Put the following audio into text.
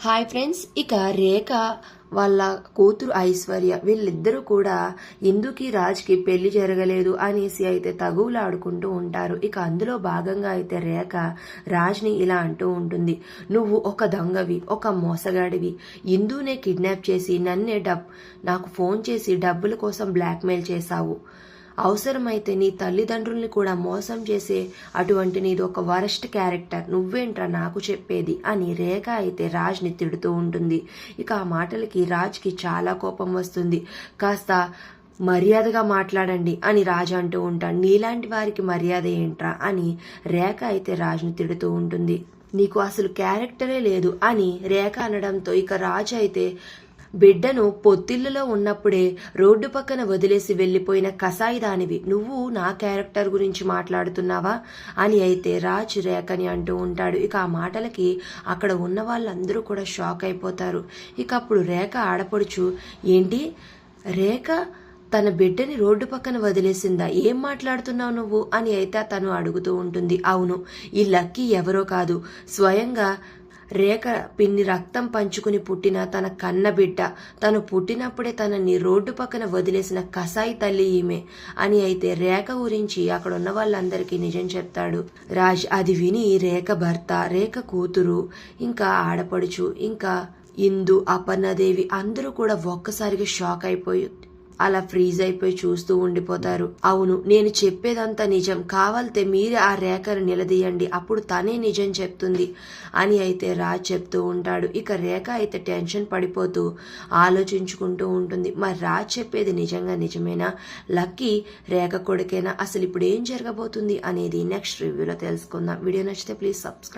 Hi friends, ఇక రేఖ వాళ్ళ కూతురు ఐశ్వర్య వీళ్ళిద్దరూ కూడా ఇందుకి రాజ్కి పెళ్లి జరగలేదు అనేసి అయితే తగువులాడుకుంటూ ఉంటారు. ఇక అందులో భాగంగా అయితే రేఖ రాజ్ని ఇలా అంటూ ఉంటుంది, నువ్వు ఒక దొంగవి, ఒక మోసగాడివి, ఇందునే కిడ్నాప్ చేసి నన్నే నాకు ఫోన్ చేసి డబ్బుల కోసం బ్లాక్మెయిల్ చేశావు. అవసరమైతే నీ తల్లిదండ్రుల్ని కూడా మోసం చేసే అటువంటి నీది ఒక వరస్ట్ క్యారెక్టర్, నువ్వేంట్రా నాకు చెప్పేది అని రేఖ అయితే రాజ్ని తిడుతూ ఉంటుంది. ఇక ఆ మాటలకి రాజ్కి చాలా కోపం వస్తుంది. కాస్త మర్యాదగా మాట్లాడండి అని రాజు అంటూ ఉంటాడు. నీలాంటి వారికి మర్యాద ఏంట్రా అని రేఖ అయితే రాజుని తిడుతూ ఉంటుంది. నీకు అసలు క్యారెక్టరే లేదు అని రేఖ అనడంతో ఇక రాజు అయితే బిడ్డను పొత్తిళ్లలో ఉన్నప్పుడే రోడ్డు పక్కన వదిలేసి వెళ్లిపోయిన కసాయి దానివి, నువ్వు నా క్యారెక్టర్ గురించి మాట్లాడుతున్నావా అని అయితే రాజ్ రేఖని అంటూ ఉంటాడు. ఇక ఆ మాటలకి అక్కడ ఉన్న వాళ్ళందరూ కూడా షాక్ అయిపోతారు. ఇక అప్పుడు రేఖ ఆడపడుచు, ఏంటి రేఖ తన బిడ్డని రోడ్డు పక్కన వదిలేసిందా, ఏం మాట్లాడుతున్నావు నువ్వు అని అయితే తను అడుగుతూ ఉంటుంది. అవును, ఈ లక్కీ ఎవరో కాదు, స్వయంగా రేఖ పిన్ని రక్తం పంచుకుని పుట్టిన తన కన్న బిడ్డ, తను పుట్టినప్పుడే తనని రోడ్డు పక్కన వదిలేసిన కసాయి తల్లి ఈమె అని అయితే రేఖ గురించి అక్కడ ఉన్న వాళ్ళందరికీ నిజం చెప్తాడు రాజ్. అది విని రేఖ భర్త, రేఖ కూతురు, ఇంకా ఆడపడుచు, ఇంకా ఇందు, అపర్ణదేవి అందరూ కూడా ఒక్కసారిగా షాక్ అయిపోయి అలా ఫ్రీజ్ అయిపోయి చూస్తూ ఉండిపోతారు. అవును, నేను చెప్పేదంతా నిజం, కావాలితే మీరే ఆ రేఖను నిలదీయండి, అప్పుడు తనే నిజం చెప్తుంది అని అయితే రాజ్ చెప్తూ ఉంటాడు. ఇక రేఖ అయితే టెన్షన్ పడిపోతూ ఆలోచించుకుంటూ ఉంటుంది. మరి రాజ్ చెప్పేది నిజంగా నిజమేనా, లక్కీ రేఖ కొడుకేనా, అసలు ఇప్పుడు ఏం జరగబోతుంది అనేది నెక్స్ట్ రివ్యూలో తెలుసుకుందాం. వీడియో నచ్చితే ప్లీజ్ సబ్స్క్రైబ్.